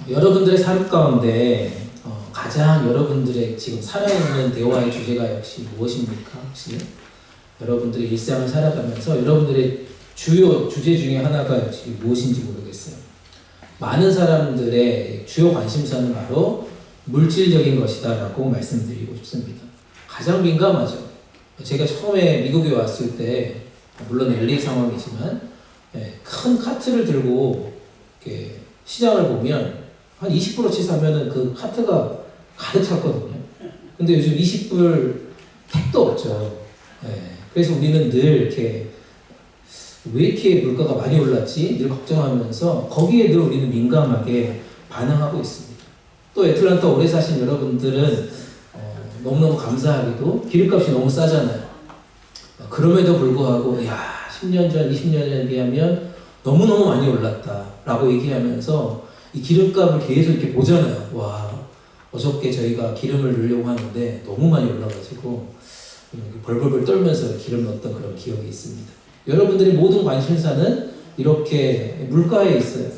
여러분들의 삶 가운데 가장 여러분들의 지금 살아있는 대화의 주제가 역시 무엇입니까? 혹시 여러분들의 일상을 살아가면서 여러분들의 주요 주제 중에 하나가 역시 무엇인지 모르겠어요. 많은 사람들의 주요 관심사는 바로 물질적인 것이다 라고 말씀드리고 싶습니다. 가장 민감하죠. 제가 처음에 미국에 왔을 때 물론 LA 상황이지만 큰 카트를 들고 이렇게 시장을 보면 한 20%치 사면은 그 카트가 가득 찼거든요. 근데 요즘 20불 택도 없죠. 그래서 우리는 늘 이렇게 왜 이렇게 물가가 많이 올랐지? 늘 걱정하면서 거기에 늘 우리는 민감하게 반응하고 있습니다. 또 애틀란타 오래 사신 여러분들은 너무너무 감사하게도 기름값이 너무 싸잖아요. 그럼에도 불구하고 10년 전, 20년 전에 비하면 너무너무 많이 올랐다라고 얘기하면서 이 기름값을 계속 이렇게 보잖아요. 와, 어저께 저희가 기름을 넣으려고 하는데 너무 많이 올라가지고 벌벌벌 떨면서 기름 넣었던 그런 기억이 있습니다. 여러분들의 모든 관심사는 이렇게 물가에 있어요.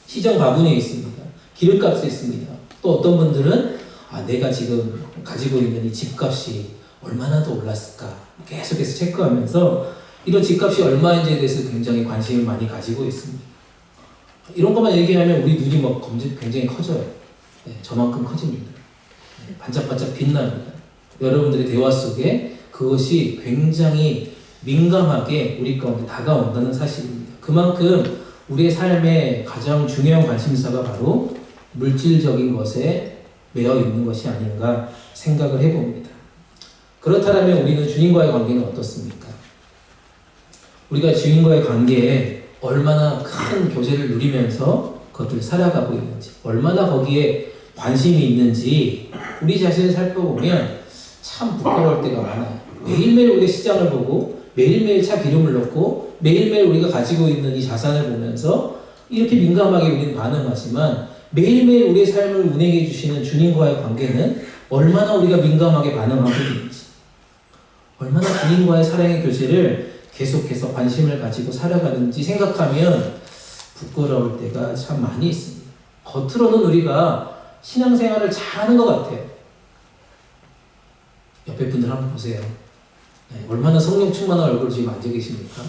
시장 바구니에 있습니다. 기름값에 있습니다. 또 어떤 분들은 내가 지금 가지고 있는 이 집값이 얼마나 더 올랐을까 계속해서 체크하면서 이런 집값이 얼마인지에 대해서 굉장히 관심을 많이 가지고 있습니다. 이런 것만 얘기하면 우리 눈이 막 굉장히 커져요. 저만큼 커집니다. 반짝반짝 빛납니다. 여러분들의 대화 속에 그것이 굉장히 민감하게 우리 가운데 다가온다는 사실입니다. 그만큼 우리의 삶의 가장 중요한 관심사가 바로 물질적인 것에 매여 있는 것이 아닌가 생각을 해봅니다. 그렇다면 우리는 주님과의 관계는 어떻습니까? 우리가 주님과의 관계에 얼마나 큰 교제를 누리면서 그것들을 살아가고 있는지, 얼마나 거기에 관심이 있는지 우리 자신을 살펴보면 참 부끄러울 때가 많아요. 매일매일 우리가 시장을 보고 매일매일 차 기름을 넣고 매일매일 우리가 가지고 있는 이 자산을 보면서 이렇게 민감하게 우리는 반응하지만 매일매일 우리의 삶을 운행해 주시는 주님과의 관계는 얼마나 우리가 민감하게 반응하고 있는지, 얼마나 주님과의 사랑의 교제를 계속해서 관심을 가지고 살아가는지 생각하면 부끄러울 때가 참 많이 있습니다. 겉으로는 우리가 신앙생활을 잘하는 것 같아요. 옆에 분들 한번 보세요. 얼마나 성령 충만한 얼굴 지금 앉아 계십니까?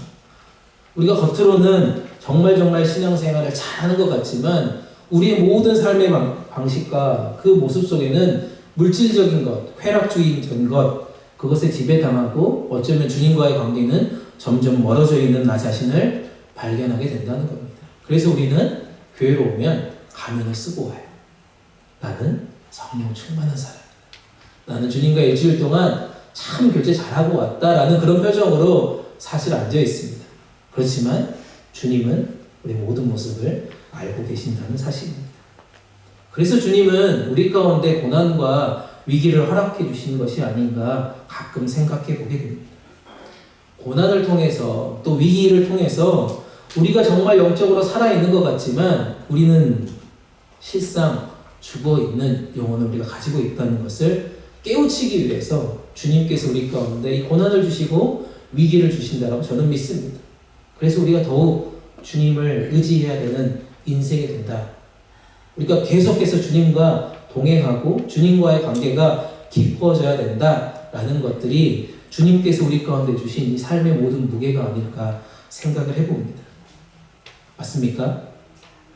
우리가 겉으로는 정말 신앙생활을 잘하는 것 같지만 우리의 모든 삶의 방식과 그 모습 속에는 물질적인 것, 쾌락주의적인 것, 그것에 지배당하고 어쩌면 주님과의 관계는 점점 멀어져 있는 나 자신을 발견하게 된다는 겁니다. 그래서 우리는 교회로 오면 가면을 쓰고 와요. 나는 성령 충만한 사람. 나는 주님과 일주일 동안 참 교제 잘하고 왔다라는 그런 표정으로 사실 앉아 있습니다. 그렇지만 주님은 우리 모든 모습을 알고 계신다는 사실입니다. 그래서 주님은 우리 가운데 고난과 위기를 허락해 주시는 것이 아닌가 가끔 생각해 보게 됩니다. 고난을 통해서 또 위기를 통해서 우리가 정말 영적으로 살아있는 것 같지만 우리는 실상 죽어있는 영혼을 우리가 가지고 있다는 것을 깨우치기 위해서 주님께서 우리 가운데 이 고난을 주시고 위기를 주신다고 저는 믿습니다. 그래서 우리가 더욱 주님을 의지해야 되는 인생이 된다. 우리가 계속해서 주님과 동행하고 주님과의 관계가 깊어져야 된다라는 것들이 주님께서 우리 가운데 주신 이 삶의 모든 무게가 아닐까 생각을 해봅니다. 맞습니까?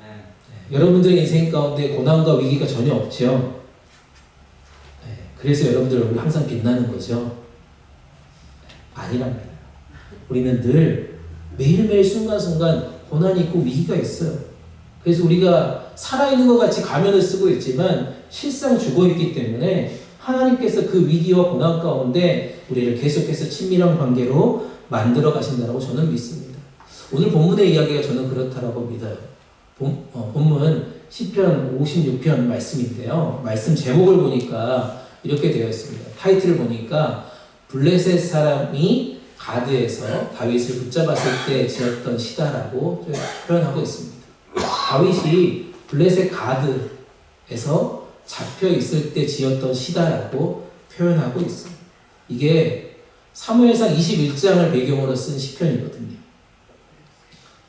네. 여러분들의 인생 가운데 고난과 위기가 전혀 없죠. 그래서 여러분들 얼굴이 항상 빛나는 거죠. 아니랍니다. 우리는 늘 매일매일 순간순간 고난이 있고 위기가 있어요. 그래서 우리가 살아있는 것 같이 가면을 쓰고 있지만 실상 죽어있기 때문에 하나님께서 그 위기와 고난 가운데 우리를 계속해서 친밀한 관계로 만들어 가신다고 저는 믿습니다. 오늘 본문의 이야기가 저는 그렇다라고 믿어요. 본문 시편 56편 말씀인데요. 말씀 제목을 보니까 이렇게 되어 있습니다. 타이틀을 보니까 블레셋 사람이 가드에서 다윗을 붙잡았을 때 지었던 시다라고 표현하고 있습니다. 다윗이 블레셋 가드에서 잡혀 있을 때 지었던 시다라고 표현하고 있습니다. 이게 사무엘상 21장을 배경으로 쓴 시편이거든요.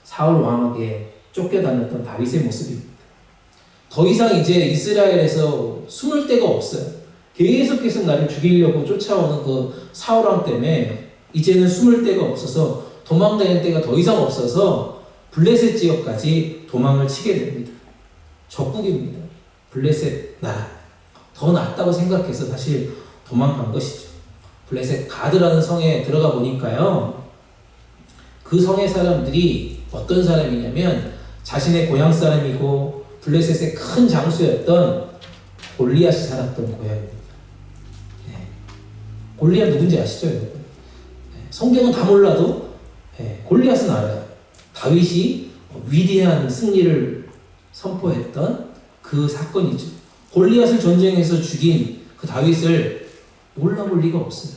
사울 왕에게 쫓겨다녔던 다윗의 모습입니다. 더 이상 이제 이스라엘에서 숨을 데가 없어요. 계속 나를 죽이려고 쫓아오는 그 사울왕 때문에 이제는 숨을 데가 없어서 도망다닐 데가 더 이상 없어서 블레셋 지역까지 도망을 치게 됩니다. 적국입니다. 블레셋 나라. 더 낫다고 생각해서 사실 도망간 것이죠. 블레셋 가드라는 성에 들어가 보니까요. 그 성의 사람들이 어떤 사람이냐면 자신의 고향 사람이고 블레셋의 큰 장수였던 골리앗이 살았던 고향입니다. 네. 골리앗 누군지 아시죠, 여러분? 네. 성경은 다 몰라도 네. 골리앗은 알아요. 다윗이 위대한 승리를 선포했던 그 사건이죠. 골리앗을 전쟁에서 죽인 그 다윗을 몰라볼 리가 없어요.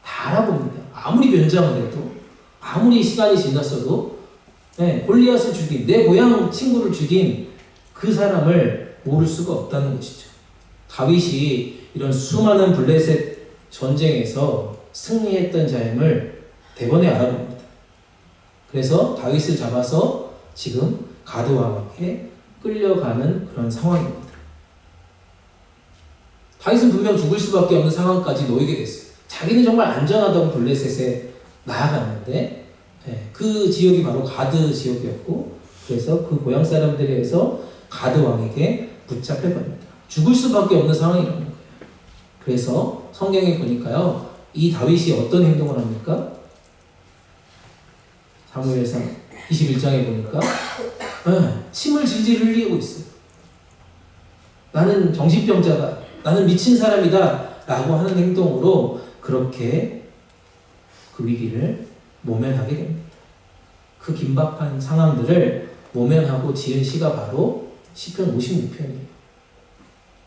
다 알아봅니다. 아무리 변장을 해도, 아무리 시간이 지났어도 네, 골리앗을 죽인, 내 고향 친구를 죽인 그 사람을 모를 수가 없다는 것이죠. 다윗이 이런 수많은 블레셋 전쟁에서 승리했던 자임을 대번에 알아봅니다. 그래서 다윗을 잡아서 지금 가드 왕에게 끌려가는 그런 상황입니다. 다윗은 분명 죽을 수밖에 없는 상황까지 놓이게 됐어요. 자기는 정말 안전하다고 블레셋에 나아갔는데 그 지역이 바로 가드 지역이었고 그래서 그 고향 사람들에 의해서 가드 왕에게 붙잡혀갑니다. 죽을 수밖에 없는 상황이라는 거예요. 그래서 성경에 보니까요. 이 다윗이 어떤 행동을 합니까? 사무엘상 21장에 보니까 침을 질질 흘리고 있어요. 나는 정신병자다. 나는 미친 사람이다. 라고 하는 행동으로 그렇게 그 위기를 모면하게 됩니다. 그 긴박한 상황들을 모면하고 지은 시가 바로 시편 56편이에요.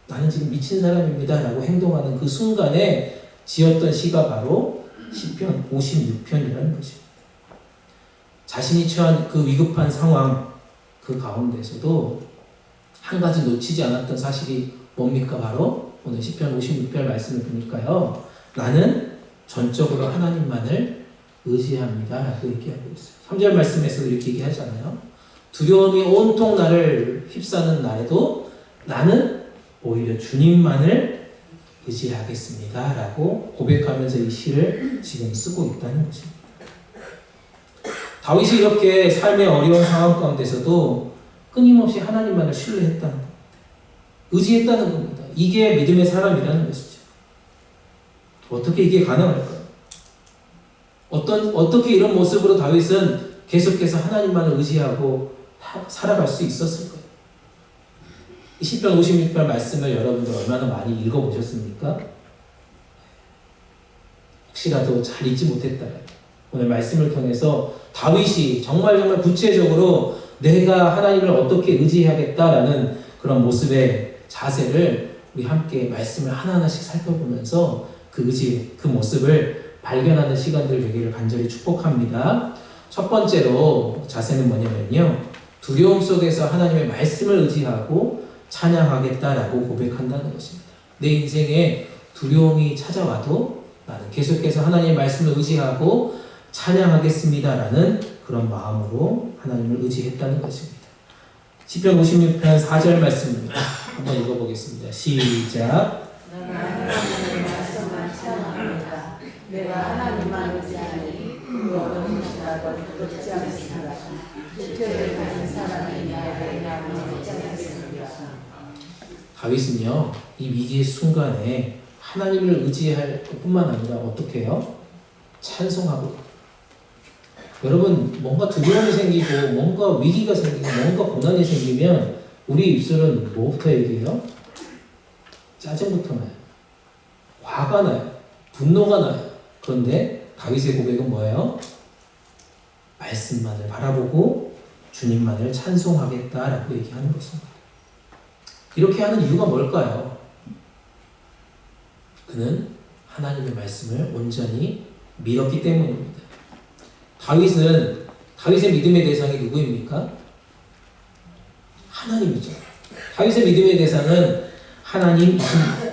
나는 지금 미친 사람입니다. 라고 행동하는 그 순간에 지었던 시가 바로 시편 56편이라는 것입니다. 자신이 처한 그 위급한 상황 그 가운데서도 한 가지 놓치지 않았던 사실이 뭡니까? 바로 오늘 시편 56편 말씀을 보니까요. 나는 전적으로 하나님만을 의지합니다. 라고 얘기하고 있어요. 3절 말씀에서 이렇게 얘기하잖아요. 두려움이 온통 나를 휩싸는 날에도 나는 오히려 주님만을 의지하겠습니다. 라고 고백하면서 이 시를 지금 쓰고 있다는 것입니다. 다윗이 이렇게 삶의 어려운 상황 가운데서도 끊임없이 하나님만을 신뢰했다는 겁니다. 의지했다는 겁니다. 이게 믿음의 사람이라는 것이죠. 어떻게 이게 가능할까요? 어떻게 이런 모습으로 다윗은 계속해서 하나님만을 의지하고 살아갈 수 있었을까요? 이 시편 56편 말씀을 여러분들 얼마나 많이 읽어보셨습니까? 혹시라도 잘 읽지 못했다. 오늘 말씀을 통해서 다윗이 정말 구체적으로 내가 하나님을 어떻게 의지해야겠다라는 그런 모습의 자세를 우리 함께 말씀을 하나하나씩 살펴보면서 그 의지, 그 모습을 발견하는 시간들 되기를 간절히 축복합니다. 첫 번째로 자세는 뭐냐면요. 두려움 속에서 하나님의 말씀을 의지하고 찬양하겠다라고 고백한다는 것입니다. 내 인생에 두려움이 찾아와도 나는 계속해서 하나님의 말씀을 의지하고 찬양하겠습니다라는 그런 마음으로 하나님을 의지했다는 것입니다. 시편 56편 4절 말씀입니다. 한번 읽어보겠습니다. 시작. 내가 하나님만 의지하니 그 어느 것이라도 부끄럽지 않습니다. 주체를 가진 사람이 나에게 나무지 않습니다. 다윗은요, 이 위기의 순간에 하나님을 의지할 것뿐만 아니라 어떻게 해요? 찬송하고. 여러분, 뭔가 두려움이 생기고, 뭔가 위기가 생기고, 뭔가 고난이 생기면 우리 입술은 뭐부터 얘기해요? 짜증부터 나요. 화가 나요. 분노가 나요. 그런데 다윗의 고백은 뭐예요? 말씀만을 바라보고 주님만을 찬송하겠다라고 얘기하는 것입니다. 이렇게 하는 이유가 뭘까요? 그는 하나님의 말씀을 온전히 믿었기 때문입니다. 다윗의 믿음의 대상이 누구입니까? 하나님이죠. 다윗의 믿음의 대상은 하나님이십니다.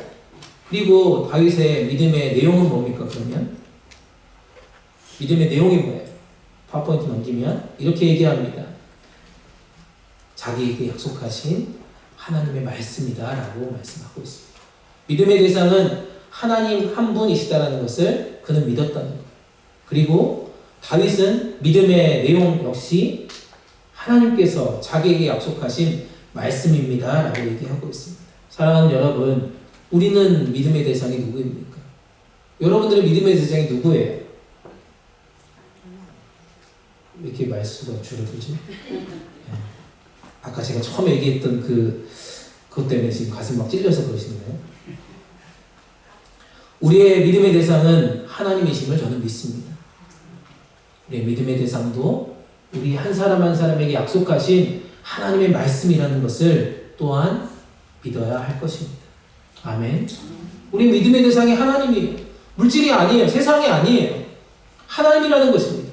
그리고 다윗의 믿음의 내용은 뭡니까? 그러면 믿음의 내용이 뭐예요? 파워포인트 넘기면 이렇게 얘기합니다. 자기에게 약속하신 하나님의 말씀이다라고 말씀하고 있습니다. 믿음의 대상은 하나님 한 분이시다라는 것을 그는 믿었다는 거예요. 그리고 다윗은 믿음의 내용 역시 하나님께서 자기에게 약속하신 말씀입니다라고 얘기하고 있습니다. 사랑하는 여러분, 우리는 믿음의 대상이 누구입니까? 여러분들의 믿음의 대상이 누구예요? 왜 이렇게 말수가 줄어들지? 네. 아까 제가 처음에 얘기했던 그것 때문에 지금 가슴 막 찔려서 그러시네요. 우리의 믿음의 대상은 하나님이심을 저는 믿습니다. 우리의 믿음의 대상도 우리 한 사람 한 사람에게 약속하신 하나님의 말씀이라는 것을 또한 믿어야 할 것입니다. 아멘. 우리 믿음의 대상이 하나님이에요. 물질이 아니에요. 세상이 아니에요. 하나님이라는 것입니다.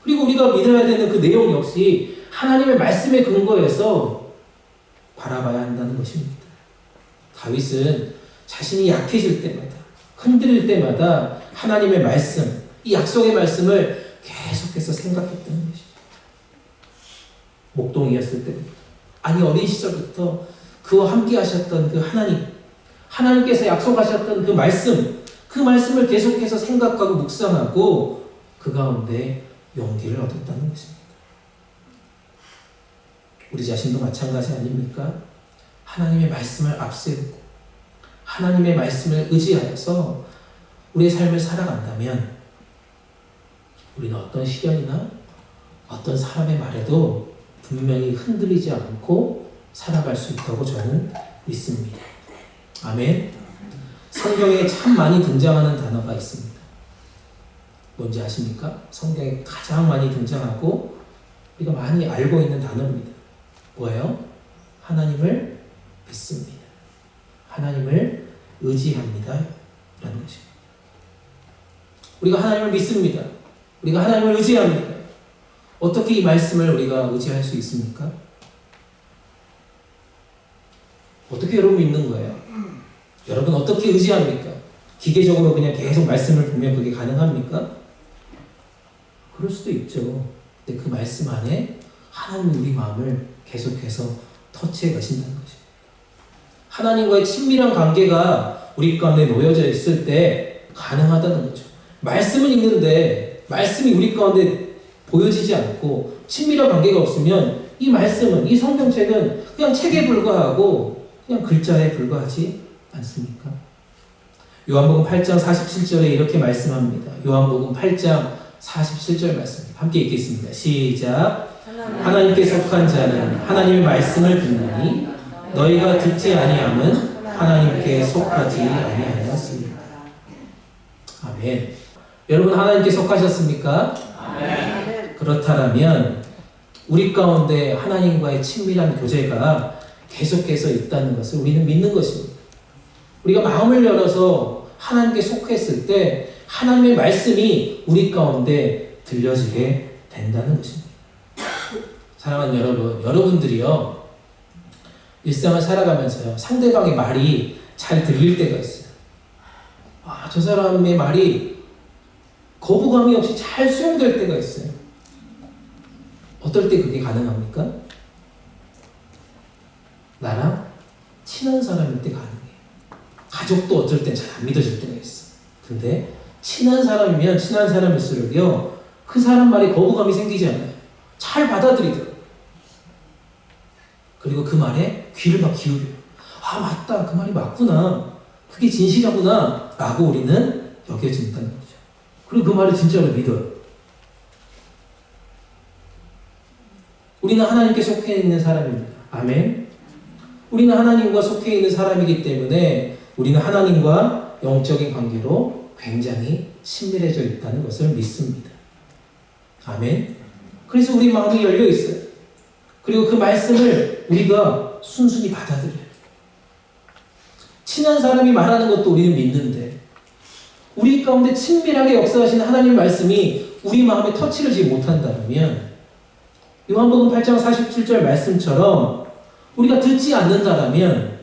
그리고 우리가 믿어야 되는 그 내용 역시 하나님의 말씀에 근거해서 바라봐야 한다는 것입니다. 다윗은 자신이 약해질 때마다, 흔들릴 때마다 하나님의 말씀, 이 약속의 말씀을 계속해서 생각했다는 것이죠. 목동이었을 때부터, 아니 어린 시절부터 그와 함께 하셨던 그 하나님께서 약속하셨던 그 말씀을 계속해서 생각하고 묵상하고 그 가운데 용기를 얻었다는 것입니다. 우리 자신도 마찬가지 아닙니까? 하나님의 말씀을 앞세우고 하나님의 말씀을 의지하여서 우리의 삶을 살아간다면 우리는 어떤 시련이나 어떤 사람의 말에도 분명히 흔들리지 않고 살아갈 수 있다고 저는 믿습니다. 아멘. 성경에 참 많이 등장하는 단어가 있습니다. 뭔지 아십니까? 성경에 가장 많이 등장하고 우리가 많이 알고 있는 단어입니다. 뭐예요? 하나님을 믿습니다. 하나님을 의지합니다. 라는 것입니다. 우리가 하나님을 믿습니다. 우리가 하나님을 의지합니다. 어떻게 이 말씀을 우리가 의지할 수 있습니까? 어떻게 여러분 믿는 거예요? 여러분 어떻게 의지합니까? 기계적으로 그냥 계속 말씀을 보면 그게 가능합니까? 그럴 수도 있죠. 근데 그 말씀 안에 하나님이 우리 마음을 계속해서 터치해 가신다는 것입니다. 하나님과의 친밀한 관계가 우리 가운데 놓여져 있을 때 가능하다는 거죠. 말씀은 있는데 말씀이 우리 가운데 보여지지 않고 친밀한 관계가 없으면 이 말씀은, 이 성경책은 그냥 책에 불과하고 그냥 글자에 불과하지 않습니까? 요한복음 8장 47절에 이렇게 말씀합니다. 요한복음 8장 47절 말씀입니다. 함께 읽겠습니다. 시작. 하나님께 속한 자는 하나님의 말씀을 듣나니 너희가 듣지 아니함은 하나님께 속하지 아니하였습니다. 아멘. 여러분 하나님께 속하셨습니까? 아멘. 그렇다면 우리 가운데 하나님과의 친밀한 교제가 계속해서 있다는 것을 우리는 믿는 것입니다. 우리가 마음을 열어서 하나님께 속했을 때 하나님의 말씀이 우리 가운데 들려지게 된다는 것입니다. 사랑하는 여러분, 여러분들이요 일상을 살아가면서요 상대방의 말이 잘 들릴 때가 있어요. 저 사람의 말이 거부감이 없이 잘 수용될 때가 있어요. 어떨 때 그게 가능합니까? 나랑 친한 사람일 때 가능해요. 가족도 어쩔 땐 잘 안 믿어질 때가 있어. 근데 친한 사람이면 친한 사람일수록요 그 사람 말에 거부감이 생기지 않아요. 잘 받아들이더라고요. 그리고 그 말에 귀를 막 기울여요. 맞다, 그 말이 맞구나, 그게 진실하구나 라고 우리는 여겨진다는 거죠. 그리고 그 말을 진짜로 믿어요. 우리는 하나님께 속해 있는 사람입니다. 아멘. 우리는 하나님과 속해 있는 사람이기 때문에 우리는 하나님과 영적인 관계로 굉장히 친밀해져 있다는 것을 믿습니다. 아멘. 그래서 우리 마음이 열려 있어요. 그리고 그 말씀을 우리가 순순히 받아들여요. 친한 사람이 말하는 것도 우리는 믿는데 우리 가운데 친밀하게 역사하시는 하나님 말씀이 우리 마음에 터치를 지금 못한다면 요한복음 8장 47절 말씀처럼 우리가 듣지 않는다면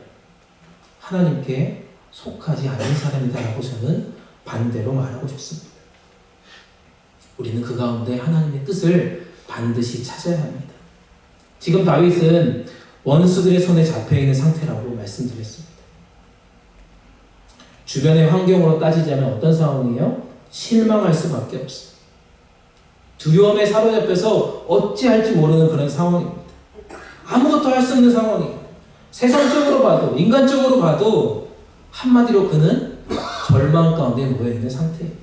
하나님께 속하지 않는 사람이다라고 저는 반대로 말하고 싶습니다. 우리는 그 가운데 하나님의 뜻을 반드시 찾아야 합니다. 지금 다윗은 원수들의 손에 잡혀있는 상태라고 말씀드렸습니다. 주변의 환경으로 따지자면 어떤 상황이에요? 실망할 수밖에 없어요. 두려움에 사로잡혀서 어찌할지 모르는 그런 상황입니다. 아무것도 할 수 없는 상황이에요. 세상적으로 봐도 인간적으로 봐도 한마디로 그는 절망 가운데 놓여있는 상태입니다.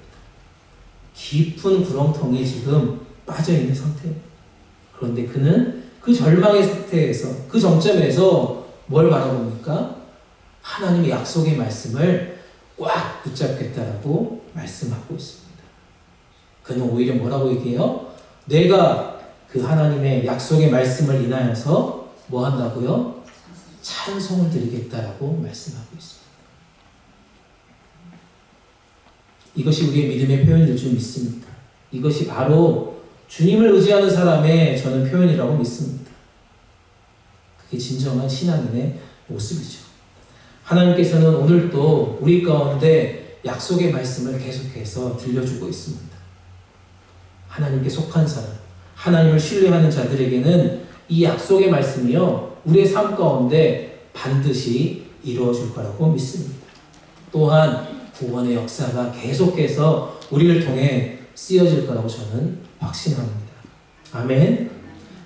깊은 구렁텅이에 지금 빠져있는 상태입니다. 그런데 그는 그 절망의 상태에서 그 정점에서 뭘 바라봅니까? 하나님의 약속의 말씀을 꽉 붙잡겠다라고 말씀하고 있습니다. 그는 오히려 뭐라고 얘기해요? 내가 그 하나님의 약속의 말씀을 인하여서 뭐 한다고요? 찬송을 드리겠다라고 말씀하고 있습니다. 이것이 우리의 믿음의 표현일 줄 믿습니다. 이것이 바로 주님을 의지하는 사람의 저는 표현이라고 믿습니다. 그게 진정한 신앙인의 모습이죠. 하나님께서는 오늘도 우리 가운데 약속의 말씀을 계속해서 들려주고 있습니다. 하나님께 속한 사람, 하나님을 신뢰하는 자들에게는 이 약속의 말씀이요, 우리의 삶 가운데 반드시 이루어질 거라고 믿습니다. 또한 구원의 역사가 계속해서 우리를 통해 쓰여질 거라고 저는 확신합니다. 아멘.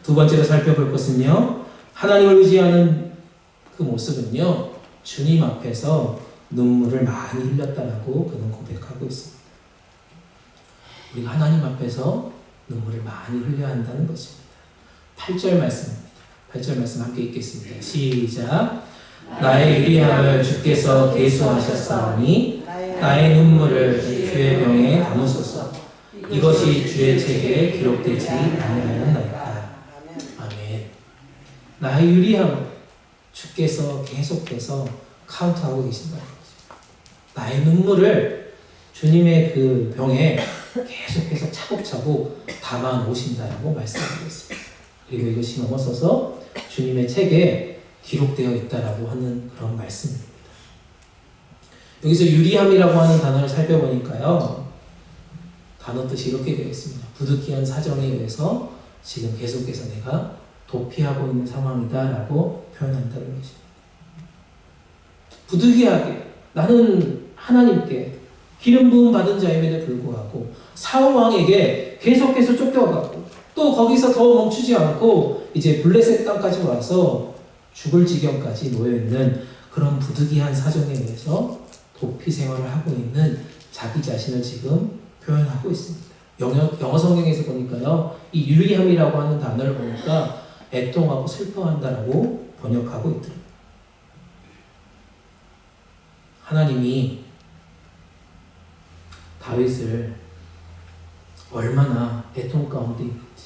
두 번째로 살펴볼 것은요, 하나님을 의지하는 그 모습은요, 주님 앞에서 눈물을 많이 흘렸다라고 그는 고백하고 있습니다. 우리가 하나님 앞에서 눈물을 많이 흘려야 한다는 것입니다. 8절 말씀입니다. 8절 말씀 함께 읽겠습니다. 시작. 나의 유리함을 주께서 계수하셨사오니 나의 눈물을 주의 병에 담으소서. 이것이 주의 책에 기록되지 아니하였나이다. 아멘. 나의 유리함을 주께서 계속해서 카운트하고 계신다는 거죠. 나의 눈물을 주님의 그 병에 계속해서 차곡차곡 담아 놓으신다라고 말씀하고 있습니다. 그리고 이것이 넘어서서 주님의 책에 기록되어 있다라고 하는 그런 말씀입니다. 여기서 유리함이라고 하는 단어를 살펴보니까요, 단어 뜻이 이렇게 되어 있습니다. 부득이한 사정에 의해서 지금 계속해서 내가 도피하고 있는 상황이다라고 표현한다는 것입니다. 부득이하게 나는 하나님께 기름 부음 받은 자임에도 불구하고 사울 왕에게 계속해서 쫓겨가고 또 거기서 더 멈추지 않고 이제 블레셋 땅까지 와서 죽을 지경까지 놓여있는 그런 부득이한 사정에 의해서 도피 생활을 하고 있는 자기 자신을 지금 표현하고 있습니다. 영어 성경에서 보니까요, 이 유리함이라고 하는 단어를 보니까 애통하고 슬퍼한다라고 번역하고 있더라고요. 하나님이 다윗을 얼마나 애통 가운데 있는지,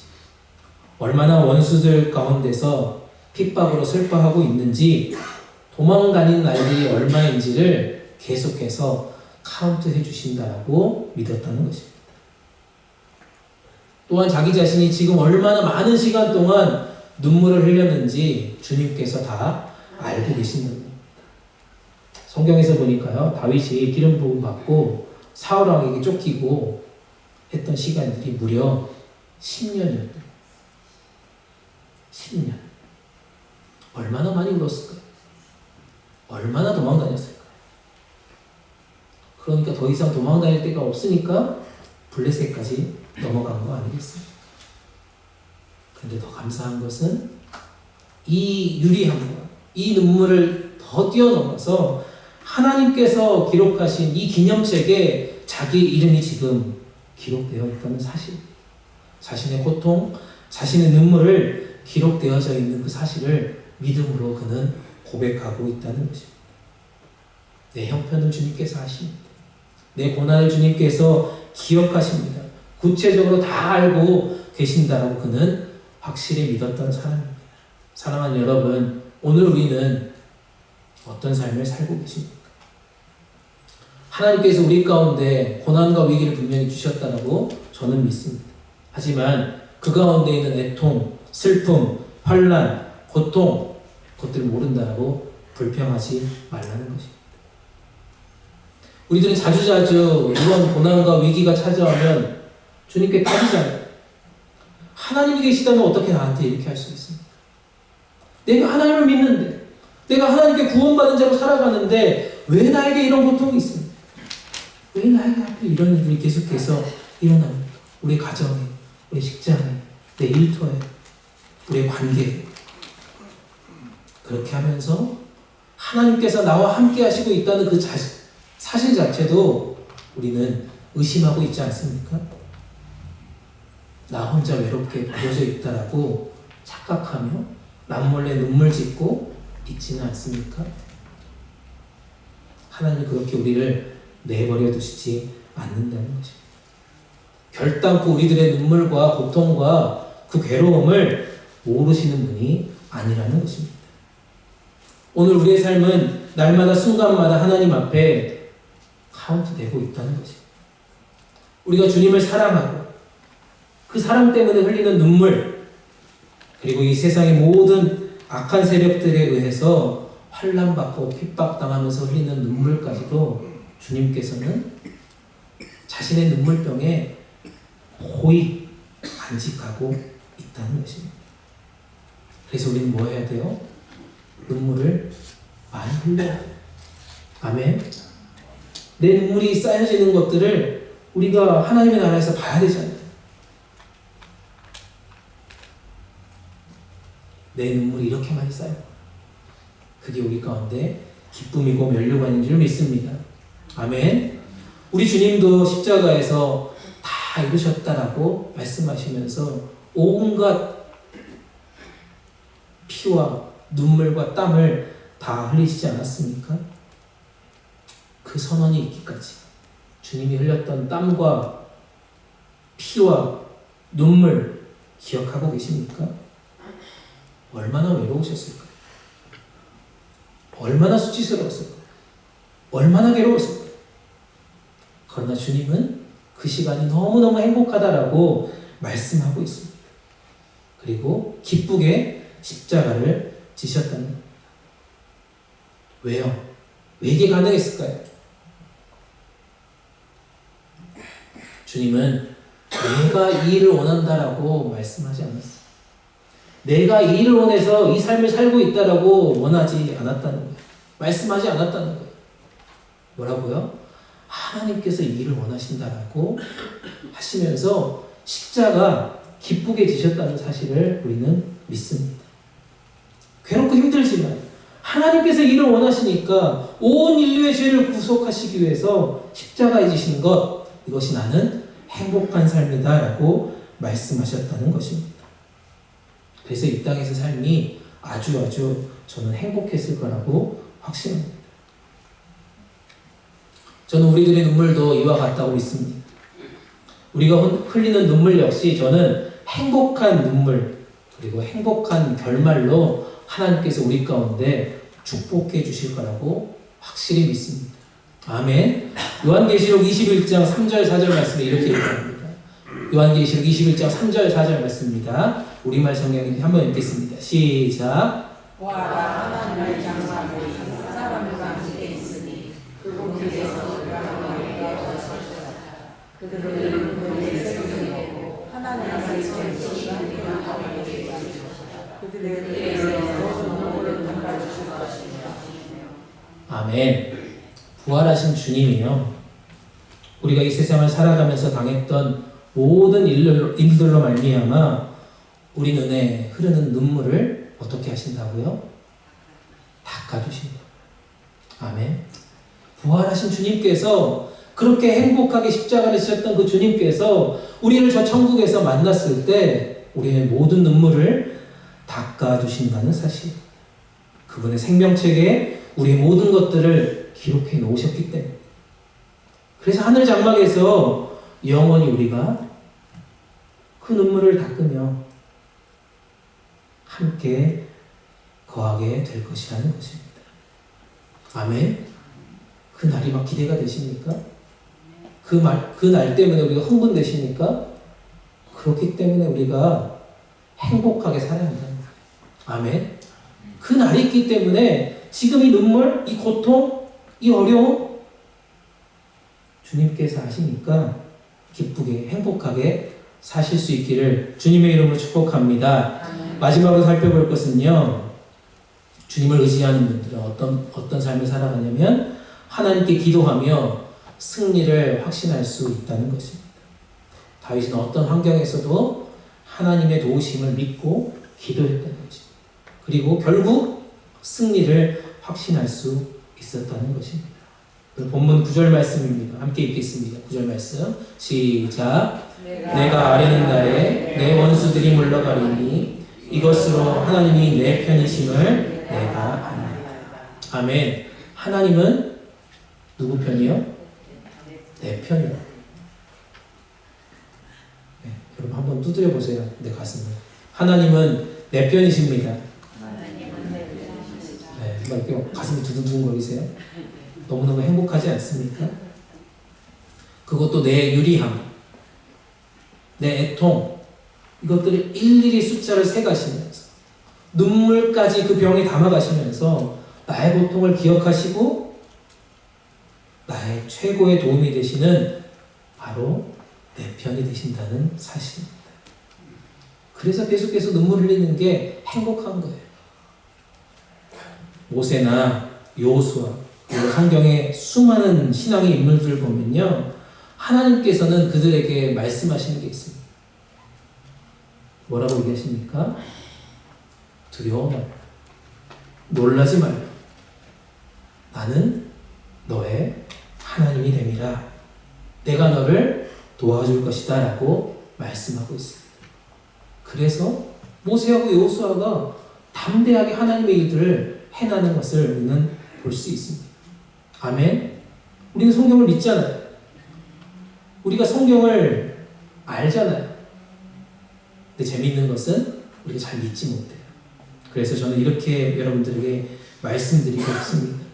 얼마나 원수들 가운데서 핍박으로 슬퍼하고 있는지, 도망다니는 날들이 얼마인지를 계속해서 카운트해 주신다라고 믿었다는 것입니다. 또한 자기 자신이 지금 얼마나 많은 시간 동안 눈물을 흘렸는지 주님께서 다 알고 계시는 겁니다. 성경에서 보니까요, 다윗이 기름 부음 받고 사울 왕에게 쫓기고 했던 시간들이 무려 10년이었대요. 10년. 얼마나 많이 울었을까요? 얼마나 도망다녔을까요? 그러니까 더 이상 도망다닐 데가 없으니까 블레셋까지 넘어간 거 아니겠습니까? 그런데 더 감사한 것은 이 유리함과 이 눈물을 더 뛰어넘어서 하나님께서 기록하신 이 기념책에 자기 이름이 지금 기록되어 있다는 사실, 자신의 고통, 자신의 눈물을 기록되어져 있는 그 사실을 믿음으로 그는 고백하고 있다는 것입니다. 내 형편을 주님께서 하십니다. 내 고난을 주님께서 기억하십니다. 구체적으로 다 알고 계신다라고 그는 확실히 믿었던 사람입니다. 사랑하는 여러분, 오늘 우리는 어떤 삶을 살고 계십니까? 하나님께서 우리 가운데 고난과 위기를 분명히 주셨다라고 저는 믿습니다. 하지만 그 가운데 있는 애통, 슬픔, 환난, 고통, 그것들을 모른다라고 불평하지 말라는 것입니다. 우리들은 자주자주 이런 고난과 위기가 찾아오면 주님께 따지잖아요. 하나님이 계시다면 어떻게 나한테 이렇게 할 수 있습니까? 내가 하나님을 믿는데, 내가 하나님께 구원받은 자로 살아가는데 왜 나에게 이런 고통이 있습니까? 왜 나에게 하필 이런 일들이 계속해서 일어납니까? 우리 가정에, 우리 직장에, 내 일터에, 우리의 관계에. 그렇게 하면서 하나님께서 나와 함께 하시고 있다는 그 사실 자체도 우리는 의심하고 있지 않습니까? 나 혼자 외롭게 버려져 있다라고 착각하며 남몰래 눈물 짓고 있지는 않습니까? 하나님은 그렇게 우리를 내버려 두시지 않는다는 것입니다. 결단코 우리들의 눈물과 고통과 그 괴로움을 모르시는 분이 아니라는 것입니다. 오늘 우리의 삶은 날마다 순간마다 하나님 앞에 카운트되고 있다는 것입니다. 우리가 주님을 사랑하고 그 사랑 때문에 흘리는 눈물, 그리고 이 세상의 모든 악한 세력들에 의해서 환난받고 핍박당하면서 흘리는 눈물까지도 주님께서는 자신의 눈물병에 고이 간직하고 있다는 것입니다. 그래서 우리는 뭐 해야 돼요? 눈물을 많이 흘려야 돼요. 아멘. 내 눈물이 쌓여지는 것들을 우리가 하나님의 나라에서 봐야 되잖아요. 내 눈물이 이렇게 많이 쌓여. 그게 우리 가운데 기쁨이고 면류관인 줄 믿습니다. 아멘. 우리 주님도 십자가에서 다 이루셨다라고 말씀하시면서 온갖 피와 눈물과 땀을 다 흘리시지 않았습니까? 그 선언이 있기까지 주님이 흘렸던 땀과 피와 눈물 기억하고 계십니까? 얼마나 외로우셨을까요? 얼마나 수치스러웠을까요? 얼마나 괴로웠을까요? 그러나 주님은 그 시간이 너무너무 행복하다라고 말씀하고 있습니다. 그리고 기쁘게 십자가를 지셨다는 겁니다. 왜요? 왜 이게 가능했을까요? 주님은 내가 이 일을 원한다라고 말씀하지 않았어요. 내가 이 일을 원해서 이 삶을 살고 있다라고 원하지 않았다는 거예요. 말씀하지 않았다는 거예요. 뭐라고요? 하나님께서 이 일을 원하신다라고 하시면서 십자가 기쁘게 지셨다는 사실을 우리는 믿습니다. 괴롭고 힘들지만 하나님께서 이 일을 원하시니까 온 인류의 죄를 구속하시기 위해서 십자가에 지신 것, 이것이 나는 행복한 삶이다라고 말씀하셨다는 것입니다. 그래서 이 땅에서 삶이 아주 저는 행복했을 거라고 확신합니다. 저는 우리들의 눈물도 이와 같다고 믿습니다. 우리가 흘리는 눈물 역시 저는 행복한 눈물, 그리고 행복한 결말로 하나님께서 우리 가운데 축복해 주실 거라고 확실히 믿습니다. 아멘. 요한계시록 21장 3절 4절 말씀에 이렇게 얘기합니다. 요한계시록 21장 3절 4절 말씀입니다. 우리말 성경인데 한번 읽겠습니다. 시작. 보아라, 하나님의 장막이 사람과 함께 있으니 그곳에서 그들은 그의 세상을 보고 하나님의 손짓이 일어나게 되게 하시고 그들에게 모든 눈물을 닦아주실 것이며. 아멘. 부활하신 주님이요, 우리가 이 세상을 살아가면서 당했던 모든 일들로 말미암아 우리 눈에 흐르는 눈물을 어떻게 하신다고요? 닦아주신다. 아멘. 부활하신 주님께서, 그렇게 행복하게 십자가를 지셨던 그 주님께서 우리를 저 천국에서 만났을 때 우리의 모든 눈물을 닦아주신다는 사실, 그분의 생명책에 우리의 모든 것들을 기록해 놓으셨기 때문에, 그래서 하늘 장막에서 영원히 우리가 그 눈물을 닦으며 함께 거하게 될 것이라는 것입니다. 아멘. 그 날이 막 기대가 되십니까? 그 날 때문에 우리가 흥분되십니까? 그렇기 때문에 우리가 행복하게 살아야 한다는 거예요. 아멘. 그 날이 있기 때문에 지금 이 눈물, 이 고통, 이 어려움 주님께서 하시니까 기쁘게 행복하게 사실 수 있기를 주님의 이름으로 축복합니다. 마지막으로 살펴볼 것은요, 주님을 의지하는 분들은 어떤 삶을 살아가냐면 하나님께 기도하며 승리를 확신할 수 있다는 것입니다. 다윗은 어떤 환경에서도 하나님의 도우심을 믿고 기도했다는 것입니다. 그리고 결국 승리를 확신할 수 있었다는 것입니다. 본문 9절 말씀입니다. 함께 읽겠습니다. 9절 말씀 시작. 내가 아뢰는 날에 내 원수들이 물러가리니 이것으로 하나님이 내 편이심을 내가 압니다. 아멘. 하나님은 누구 편이요? 내 편이요. 네, 여러분 한번 두드려 보세요. 내 가슴을. 하나님은 내 편이십니다. 네, 이렇게 가슴이 두근두근거리세요? 너무너무 행복하지 않습니까? 그것도 내 유리함, 내 애통, 이것들을 일일이 숫자를 세가시면서 눈물까지 그 병에 담아가시면서 나의 고통을 기억하시고 나의 최고의 도움이 되시는 바로 내 편이 되신다는 사실입니다. 그래서 계속해서 눈물 흘리는 게 행복한 거예요. 모세나 여호수아, 그리고 성경의 수많은 신앙의 인물들을 보면요, 하나님께서는 그들에게 말씀하시는 게 있습니다. 뭐라고 얘기하십니까? 두려워 말라. 놀라지 말라. 나는 너의 하나님이 됨이라. 내가 너를 도와줄 것이다 라고 말씀하고 있습니다. 그래서 모세하고 여호수아가 담대하게 하나님의 일들을 해나는 것을 우리는 볼 수 있습니다. 아멘. 우리는 성경을 믿잖아요. 우리가 성경을 알잖아요. 근데 재미있는 것은 우리가 잘 믿지 못해요. 그래서 저는 이렇게 여러분들에게 말씀드리고 싶습니다.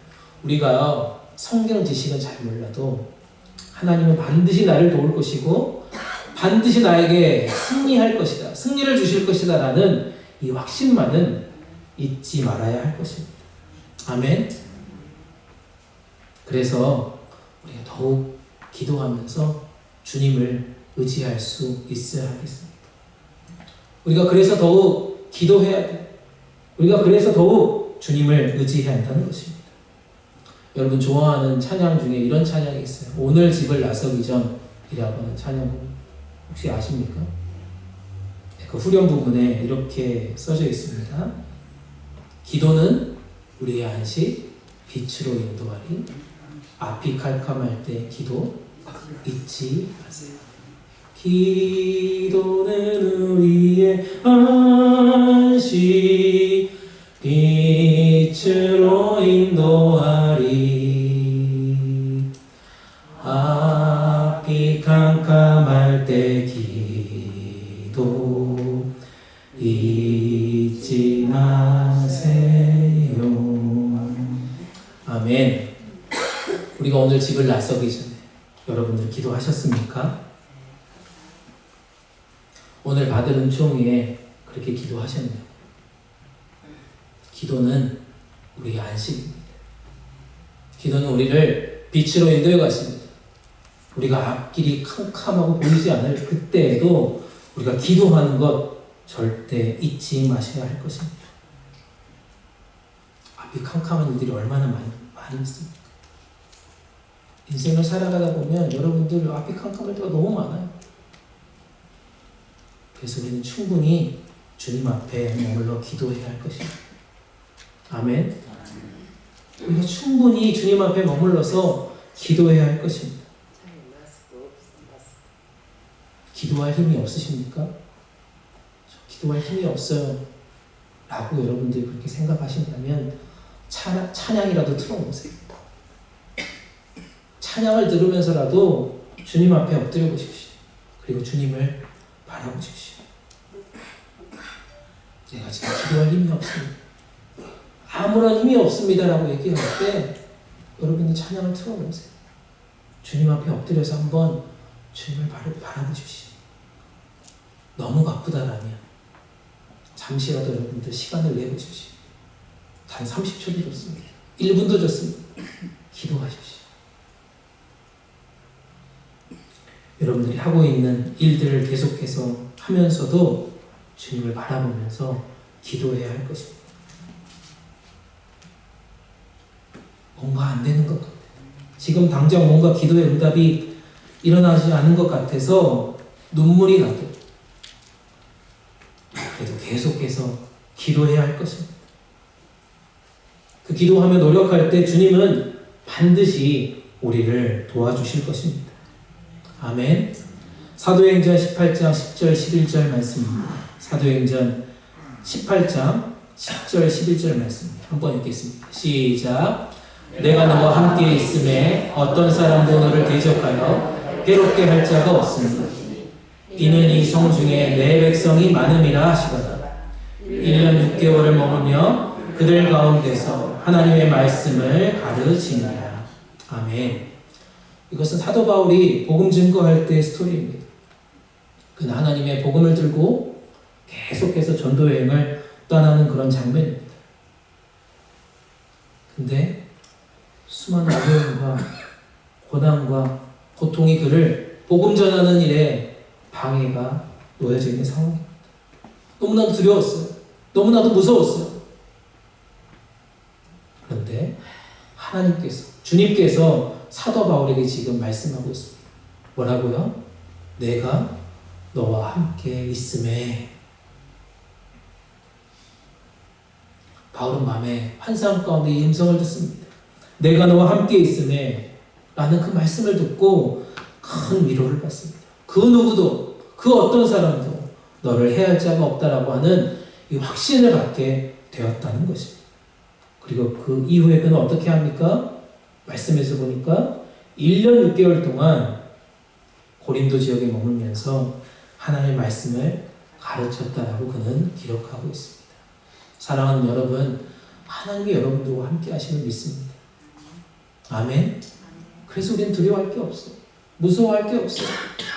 우리가 성경 지식은 잘 몰라도 하나님은 반드시 나를 도울 것이고 반드시 나에게 승리할 것이다, 승리를 주실 것이다 라는 이 확신만은 잊지 말아야 할 것입니다. 아멘. 그래서 우리가 더욱 기도하면서 주님을 의지할 수 있어야 하겠습니다. 우리가 그래서 더욱 기도해야 돼요. 우리가 그래서 더욱 주님을 의지해야 한다는 것입니다. 여러분 좋아하는 찬양 중에 이런 찬양이 있어요. 오늘 집을 나서기 전이라고 하는 찬양입니다. 혹시 아십니까? 그 후렴 부분에 이렇게 써져 있습니다. 기도는 우리의 안식, 빛으로 인도하리. 앞이 캄캄할 때 기도 잊지 마세요. 기도는 우리의 안식, 빛으로 인도하리. 앞이 캄캄할 때 기도 잊지 마세요. 아멘. 우리가 오늘 집을 나서기 전에 여러분들 기도하셨습니까? 오늘 받은 은총에 그렇게 기도하셨네요. 기도는 우리의 안식입니다. 기도는 우리를 빛으로 인도해 가십니다. 우리가 앞길이 캄캄하고 보이지 않을 그때에도 우리가 기도하는 것 절대 잊지 마셔야 할 것입니다. 앞이 캄캄한 일들이 얼마나 많이 있습니까? 인생을 살아가다 보면 여러분들 앞이 캄캄할 때가 너무 많아요. 그래서 우리는 충분히 주님 앞에 머물러 기도해야 할 것입니다. 아멘. 우리가 충분히 주님 앞에 머물러서 기도해야 할 것입니다. 기도할 힘이 없으십니까? 기도할 힘이 없어요 라고 여러분들이 그렇게 생각하신다면 찬양이라도 틀어놓으세요. 찬양을 들으면서라도 주님 앞에 엎드려 보십시오. 그리고 주님을 바라보십시오. 내가 지금 기도할 힘이 없습니다. 아무런 힘이 없습니다 라고 얘기할 때 여러분이 찬양을 틀어놓으세요. 주님 앞에 엎드려서 한번 주님을 바라보십시오. 너무 바쁘다라면 잠시라도 여러분들 시간을 내보십시오. 단 30초도 좋습니다. 1분도 좋습니다. 기도하십시오. 여러분들이 하고 있는 일들을 계속해서 하면서도 주님을 바라보면서 기도해야 할 것입니다. 뭔가 안 되는 것 같아요. 지금 당장 뭔가 기도의 응답이 일어나지 않은 것 같아서 눈물이 나도 그래도 계속해서 기도해야 할 것입니다. 그 기도하며 노력할 때 주님은 반드시 우리를 도와주실 것입니다. 아멘. 사도행전 18장 10절 11절 말씀입니다. 사도행전 18장 10절 11절 말씀입니다. 한번 읽겠습니다. 시작. 내가 너와 함께 있음에 어떤 사람도 너를 대적하여 괴롭게 할 자가 없으니 이는 이 성중에 내 백성이 많음이라 하시거든. 1년 6개월을 머물며 그들 가운데서 하나님의 말씀을 가르치니라. 아멘. 이것은 사도 바울이 복음 증거할 때의 스토리입니다. 그는 하나님의 복음을 들고 계속해서 전도 여행을 떠나는 그런 장면입니다. 근데 수많은 어려움과 고난과 고통이 그를 복음 전하는 일에 방해가 놓여져 있는 상황입니다. 너무나도 두려웠어요. 너무나도 무서웠어요. 그런데 하나님께서, 주님께서 사도 바울에게 지금 말씀하고 있습니다. 뭐라고요? 내가 너와 함께 있음에. 바울은 마음에 환상 가운데 이 음성을 듣습니다. 내가 너와 함께 있음에 라는 그 말씀을 듣고 큰 위로를 받습니다. 그 누구도, 그 어떤 사람도 너를 해할 자가 없다라고 하는 이 확신을 갖게 되었다는 것입니다. 그리고 그 이후에 그는 어떻게 합니까? 말씀에서 보니까 1년 6개월 동안 고린도 지역에 머물면서 하나님의 말씀을 가르쳤다라고 그는 기록하고 있습니다. 사랑하는 여러분, 하나님이 여러분들과 함께 하심을 믿습니다. 아멘. 그래서 우리는 두려워할 게 없어요. 무서워할 게 없어요.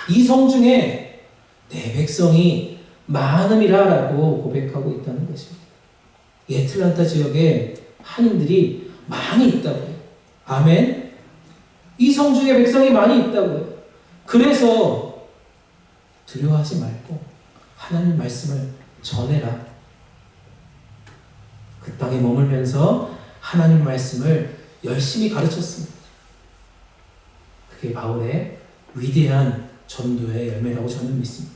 이 성중에 내 백성이 많음이라 라고 고백하고 있다는 것입니다. 이 애틀란타 지역에 한인들이 많이 있다고요. 아멘. 이 성중에 백성이 많이 있다고요. 그래서 두려워하지 말고 하나님 말씀을 전해라. 그 땅에 머물면서 하나님 말씀을 열심히 가르쳤습니다. 그게 바울의 위대한 전도의 열매라고 저는 믿습니다.